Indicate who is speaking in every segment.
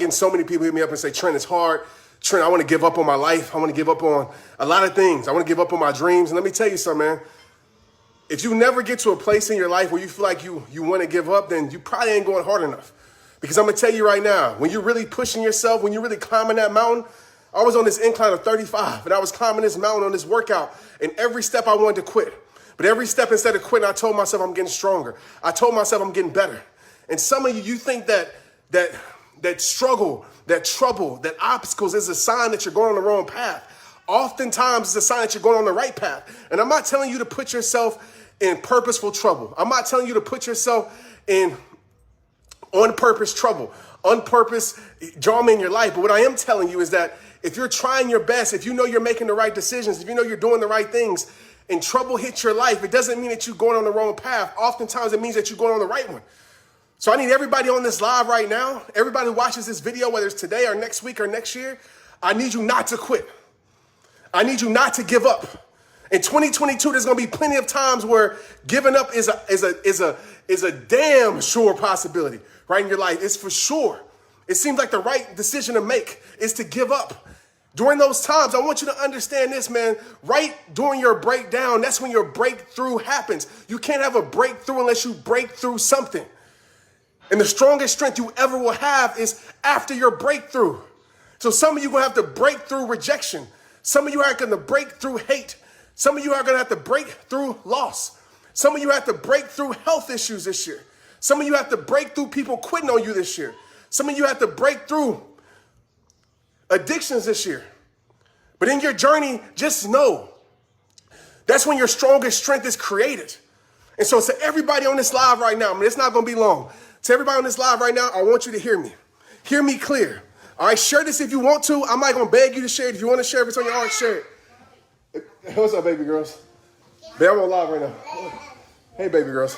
Speaker 1: Getting so many people hit me up and say, Trent, it's hard. Trent, I want to give up on my life. I want to give up on a lot of things. I want to give up on my dreams. And let me tell you something, man. If you never get to a place in your life where you feel like you want to give up, then you probably ain't going hard enough. Because I'm going to tell you right now, when you're really pushing yourself, when you're really climbing that mountain, I was on this incline of 35, and I was climbing this mountain on this workout, and every step I wanted to quit. But every step instead of quitting, I told myself I'm getting stronger. I told myself I'm getting better. And some of you think that struggle, that trouble, that obstacles is a sign that you're going on the wrong path. Oftentimes, it's a sign that you're going on the right path. And I'm not telling you to put yourself in purposeful trouble. I'm not telling you to put yourself in on purpose trouble, on purpose drama in your life. But what I am telling you is that if you're trying your best, if you know you're making the right decisions, if you know you're doing the right things, and trouble hits your life, it doesn't mean that you're going on the wrong path. Oftentimes, it means that you're going on the right one. So I need everybody on this live right now, everybody who watches this video, whether it's today or next week or next year, I need you not to quit. I need you not to give up. In 2022, there's going to be plenty of times where giving up is a damn sure possibility, right, in your life. It's for sure. It seems like the right decision to make is to give up. During those times, I want you to understand this, man. Right during your breakdown, that's when your breakthrough happens. You can't have a breakthrough unless you break through something. And the strongest strength you ever will have is after your breakthrough. So some of you are going to have to break through rejection. Some of you are going to break through hate. Some of you are going to have to break through loss. Some of you have to break through health issues this year. Some of you have to break through people quitting on you this year. Some of you have to break through addictions this year. But in your journey, just know that's when your strongest strength is created. And so to everybody on this live right now, I mean, it's not going to be long. To everybody on this live right now, I want you to hear me. Hear me clear. All right, share this if you want to. I'm not going to beg you to share it. If you want to share, if it's on your heart, share it. What's up, baby girls? Babe, I'm on live right now. Hey, baby girls.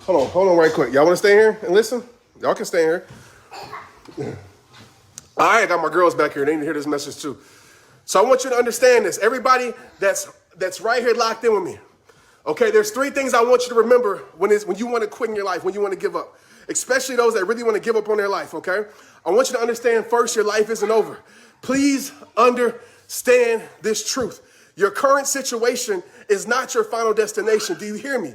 Speaker 1: Hold on right quick. Y'all want to stay here and listen? Y'all can stay here. All right, I got my girls back here. They need to hear this message too. So I want you to understand this. Everybody that's right here locked in with me. Okay, there's three things I want you to remember when you want to quit in your life, when you want to give up, especially those that really want to give up on their life, okay? I want you to understand first, your life isn't over. Please understand this truth. Your current situation is not your final destination. Do you hear me?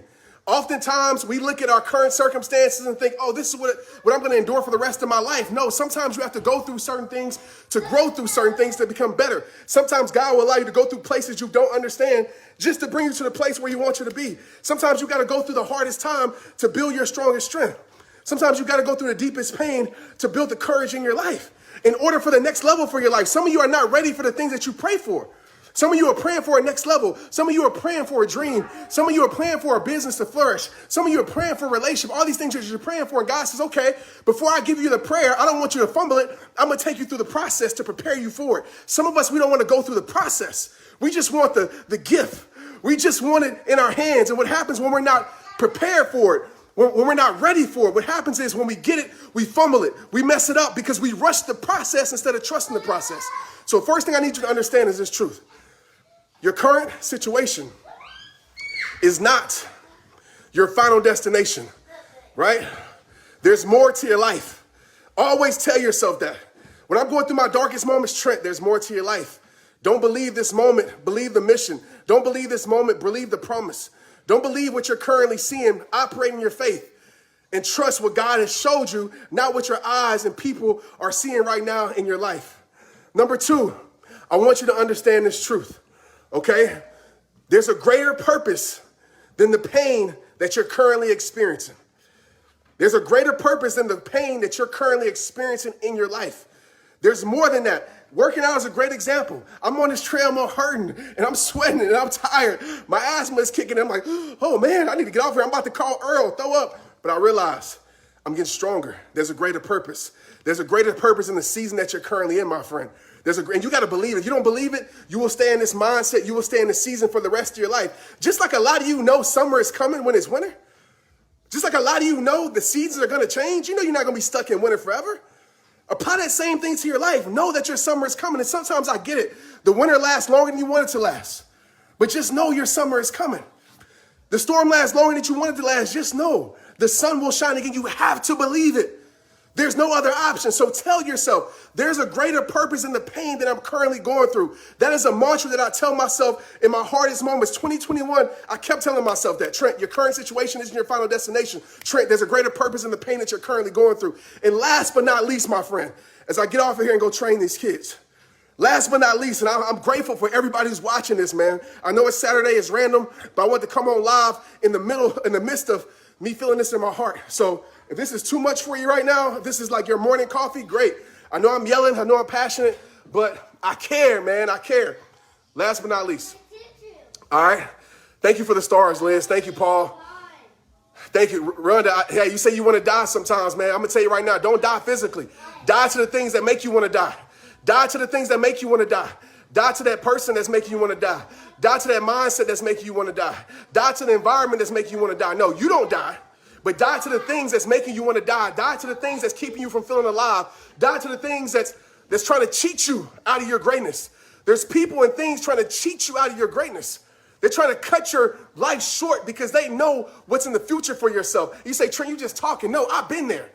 Speaker 1: Oftentimes, we look at our current circumstances and think, oh, this is what I'm going to endure for the rest of my life. No, sometimes you have to go through certain things to grow through certain things to become better. Sometimes God will allow you to go through places you don't understand just to bring you to the place where He wants you to be. Sometimes you got to go through the hardest time to build your strongest strength. Sometimes you got to go through the deepest pain to build the courage in your life in order for the next level for your life. Some of you are not ready for the things that you pray for. Some of you are praying for a next level. Some of you are praying for a dream. Some of you are praying for a business to flourish. Some of you are praying for a relationship. All these things that you're praying for. And God says, okay, before I give you the prayer, I don't want you to fumble it. I'm going to take you through the process to prepare you for it. Some of us, we don't want to go through the process. We just want the gift. We just want it in our hands. And what happens when we're not prepared for it, when we're not ready for it, what happens is when we get it, we fumble it. We mess it up because we rush the process instead of trusting the process. So first thing I need you to understand is this truth. Your current situation is not your final destination, right? There's more to your life. Always tell yourself that. When I'm going through my darkest moments, Trent, there's more to your life. Don't believe this moment, believe the mission. Don't believe this moment, believe the promise. Don't believe what you're currently seeing, operate in your faith. And trust what God has showed you, not what your eyes and people are seeing right now in your life. Number two, I want you to understand this truth. Okay? There's a greater purpose than the pain that you're currently experiencing. There's a greater purpose than the pain that you're currently experiencing in your life. There's more than that. Working out is a great example. I'm on this trail, I'm hurting, and I'm sweating, and I'm tired. My asthma is kicking, and I'm like, oh, man, I need to get off here. I'm about to call Earl, throw up. But I realize I'm getting stronger. There's a greater purpose. There's a greater purpose in the season that you're currently in, my friend. And you got to believe it. If you don't believe it, you will stay in this mindset. You will stay in this season for the rest of your life. Just like a lot of you know summer is coming when it's winter. Just like a lot of you know the seasons are going to change. You know you're not going to be stuck in winter forever. Apply that same thing to your life. Know that your summer is coming. And sometimes I get it. The winter lasts longer than you want it to last. But just know your summer is coming. The storm lasts longer than you want it to last. Just know the sun will shine again. You have to believe it. There's no other option. So tell yourself, there's a greater purpose in the pain that I'm currently going through. That is a mantra that I tell myself in my hardest moments. 2021, I kept telling myself that, Trent, your current situation isn't your final destination. Trent, there's a greater purpose in the pain that you're currently going through. And last but not least, my friend, as I get off of here and go train these kids, last but not least, and I'm grateful for everybody who's watching this, man. I know it's Saturday, it's random, but I want to come on live in the midst of me feeling this in my heart. So if this is too much for you right now, if this is like your morning coffee, great. I know I'm yelling, I know I'm passionate, but I care, man, I care. Last but not least. All right. Thank you for the stars, Liz. Thank you, Paul. Thank you, Rhonda. Hey, you say you want to die sometimes, man. I'm going to tell you right now, don't die physically. Die to the things that make you want to die. Die to the things that make you want to die. Die to that person that's making you want to die. Die to that mindset that's making you want to die. Die to the environment that's making you want to die. No, you don't die. But die to the things that's making you want to die. Die to the things that's keeping you from feeling alive. Die to the things that's trying to cheat you out of your greatness. There's people and things trying to cheat you out of your greatness. They're trying to cut your life short because they know what's in the future for yourself. You say, Trent, you just talking. No, I've been there.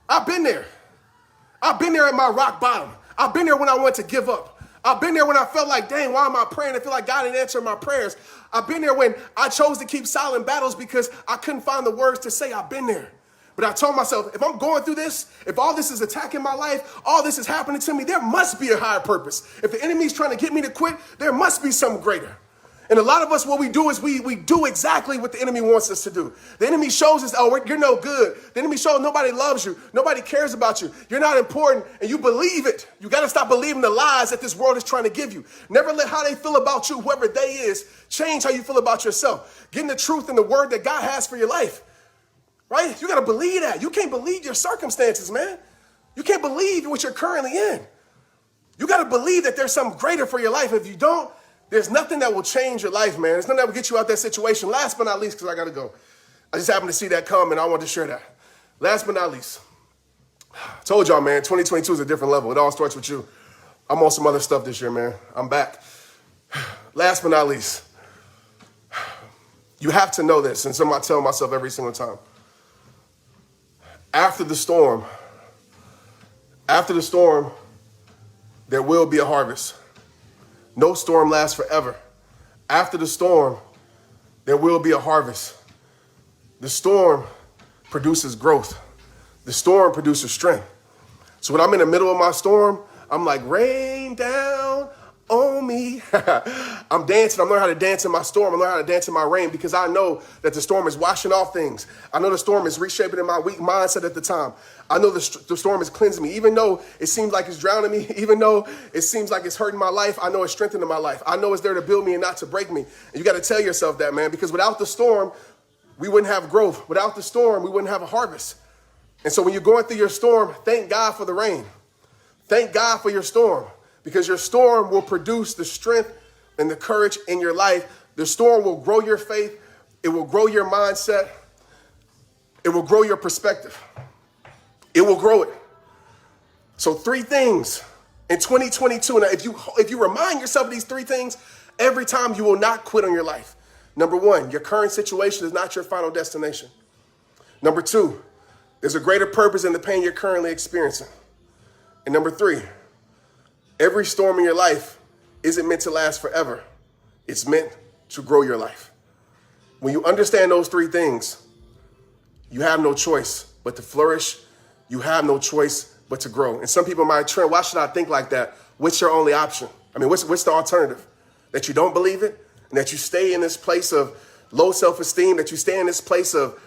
Speaker 1: I've been there. I've been there at my rock bottom. I've been there when I wanted to give up. I've been there when I felt like, dang, why am I praying? I feel like God didn't answer my prayers. I've been there when I chose to keep silent battles because I couldn't find the words to say. I've been there. But I told myself, if I'm going through this, if all this is attacking my life, all this is happening to me, there must be a higher purpose. If the enemy's trying to get me to quit, there must be something greater. And a lot of us, what we do is we do exactly what the enemy wants us to do. The enemy shows us, oh, you're no good. The enemy shows nobody loves you. Nobody cares about you. You're not important, and you believe it. You got to stop believing the lies that this world is trying to give you. Never let how they feel about you, whoever they is, change how you feel about yourself. Getting the truth and the word that God has for your life, right? You got to believe that. You can't believe your circumstances, man. You can't believe what you're currently in. You got to believe that there's something greater for your life. If you don't, there's nothing that will change your life, man. There's nothing that will get you out that situation. Last but not least, because I got to go. I just happened to see that come, and I wanted to share that. Last but not least, I told y'all, man, 2022 is a different level. It all starts with you. I'm on some other stuff this year, man. I'm back. Last but not least, you have to know this, and something I tell myself every single time. After the storm, there will be a harvest. No storm lasts forever. After the storm, there will be a harvest. The storm produces growth. The storm produces strength. So when I'm in the middle of my storm, I'm like, rain down on me. I'm dancing. I'm learning how to dance in my storm. I'm learning how to dance in my rain because I know that the storm is washing off things. I know the storm is reshaping in my weak mindset at the time. I know the storm is cleansing me. Even though it seems like it's drowning me, even though it seems like it's hurting my life, I know it's strengthening my life. I know it's there to build me and not to break me. And you got to tell yourself that, man, because without the storm, we wouldn't have growth. Without the storm, we wouldn't have a harvest. And so when you're going through your storm, thank God for the rain. Thank God for your storm. Because your storm will produce the strength and the courage in your life. The storm will grow your faith. It will grow your mindset. It will grow your perspective. It will grow it. So 3 things in 2022. And if you remind yourself of these 3 things, every time you will not quit on your life. Number 1, your current situation is not your final destination. Number 2, there's a greater purpose in the pain you're currently experiencing. And number 3, every storm in your life isn't meant to last forever. It's meant to grow your life. When you understand those 3 things, you have no choice but to flourish. You have no choice but to grow. And some people might, Trent, why should I think like that? What's your only option? I mean, what's the alternative? That you don't believe it? And that you stay in this place of low self-esteem? That you stay in this place of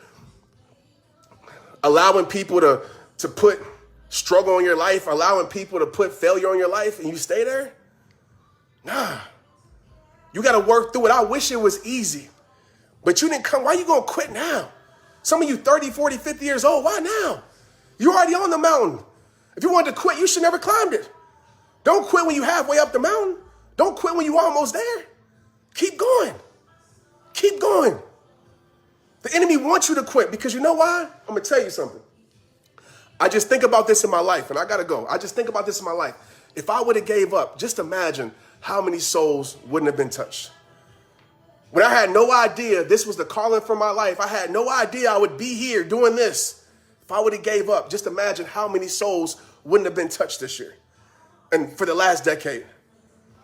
Speaker 1: allowing people to put struggle on your life, allowing people to put failure on your life, and you stay there? Nah. You got to work through it. I wish it was easy. But you didn't come. Why are you going to quit now? Some of you 30, 40, 50 years old. Why now? You're already on the mountain. If you wanted to quit, you should never climbed it. Don't quit when you're halfway up the mountain. Don't quit when you're almost there. Keep going. Keep going. The enemy wants you to quit because you know why? I'm going to tell you something. I just think about this in my life, and I got to go. I just think about this in my life. If I would have gave up, just imagine how many souls wouldn't have been touched. When I had no idea this was the calling for my life, I had no idea I would be here doing this If I would have gave up, just imagine how many souls wouldn't have been touched this year and for the last decade.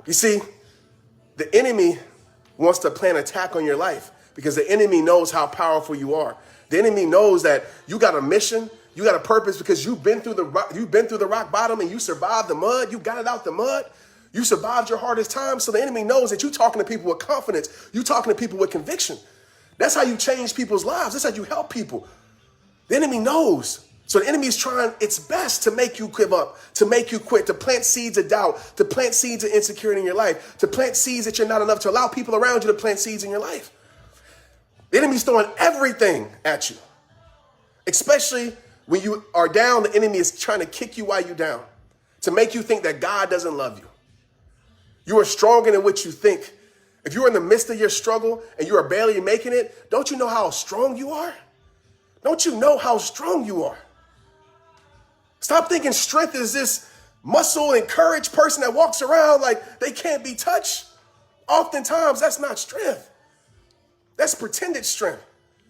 Speaker 1: You see, the enemy wants to plan an attack on your life because the enemy knows how powerful you are. The enemy knows that you got a mission, you got a purpose because you've been through the rock bottom and you survived the mud. You got it out the mud. You survived your hardest time. So the enemy knows that you're talking to people with confidence. You're talking to people with conviction. That's how you change people's lives. That's how you help people. The enemy knows. So the enemy is trying its best to make you give up, to make you quit, to plant seeds of doubt, to plant seeds of insecurity in your life, to plant seeds that you're not enough, to allow people around you to plant seeds in your life. The enemy's throwing everything at you. Especially when you are down, the enemy is trying to kick you while you're down, to make you think that God doesn't love you. You are stronger than what you think. If you're in the midst of your struggle and you are barely making it, don't you know how strong you are? Don't you know how strong you are? Stop thinking strength is this muscle and courage person that walks around like they can't be touched. Oftentimes, that's not strength. That's pretended strength.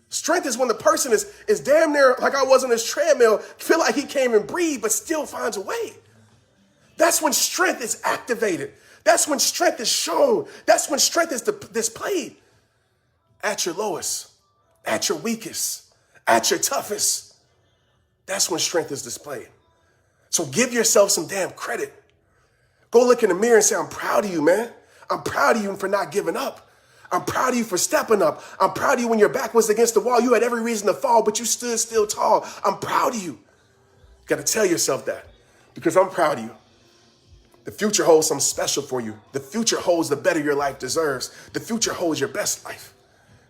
Speaker 1: Strength is when the person is damn near like I was on this treadmill, feel like he can't even breathe, but still finds a way. That's when strength is activated. That's when strength is shown. That's when strength is displayed. At your lowest, at your weakest, at your toughest. That's when strength is displayed. So give yourself some damn credit. Go look in the mirror and say, I'm proud of you, man. I'm proud of you for not giving up. I'm proud of you for stepping up. I'm proud of you when your back was against the wall. You had every reason to fall, but you stood still tall. I'm proud of you. You got to tell yourself that because I'm proud of you. The future holds something special for you. The future holds the better your life deserves. The future holds your best life.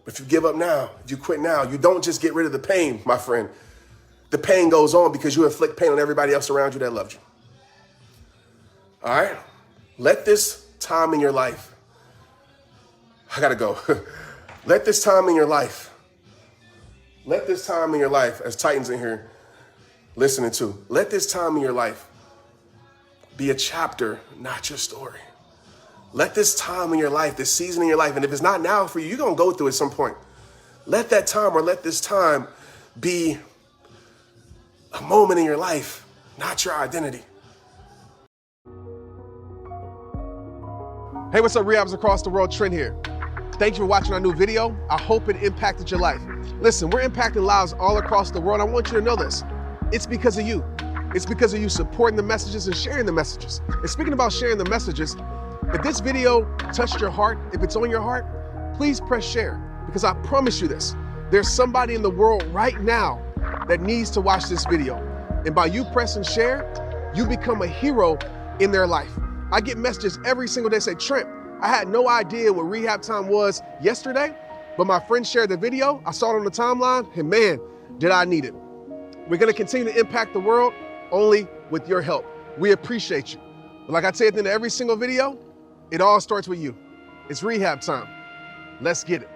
Speaker 1: But if you give up now, if you quit now, you don't just get rid of the pain, my friend. The pain goes on because you inflict pain on everybody else around you that loved you. All right? Let this time in your life, I gotta go. Let this time in your life, as Titans in here listening to, let this time in your life be a chapter, not your story. Let this time in your life, this season in your life, and if it's not now for you, you're gonna go through it at some point. Let that time or let this time be a moment in your life, not your identity. Hey, what's up, rehabs across the world? Trent here. Thank you for watching our new video. I hope it impacted your life. Listen, we're impacting lives all across the world. I want you to know this. It's because of you. It's because of you supporting the messages and sharing the messages. And speaking about sharing the messages, if this video touched your heart, if it's on your heart, please press share because I promise you this. There's somebody in the world right now that needs to watch this video. And by you pressing share, you become a hero in their life. I get messages every single day say, Trent, I had no idea what rehab time was yesterday, but my friend shared the video. I saw it on the timeline, and man, did I need it. We're gonna continue to impact the world only with your help. We appreciate you. But like I say at the end of every single video, it all starts with you. It's rehab time. Let's get it.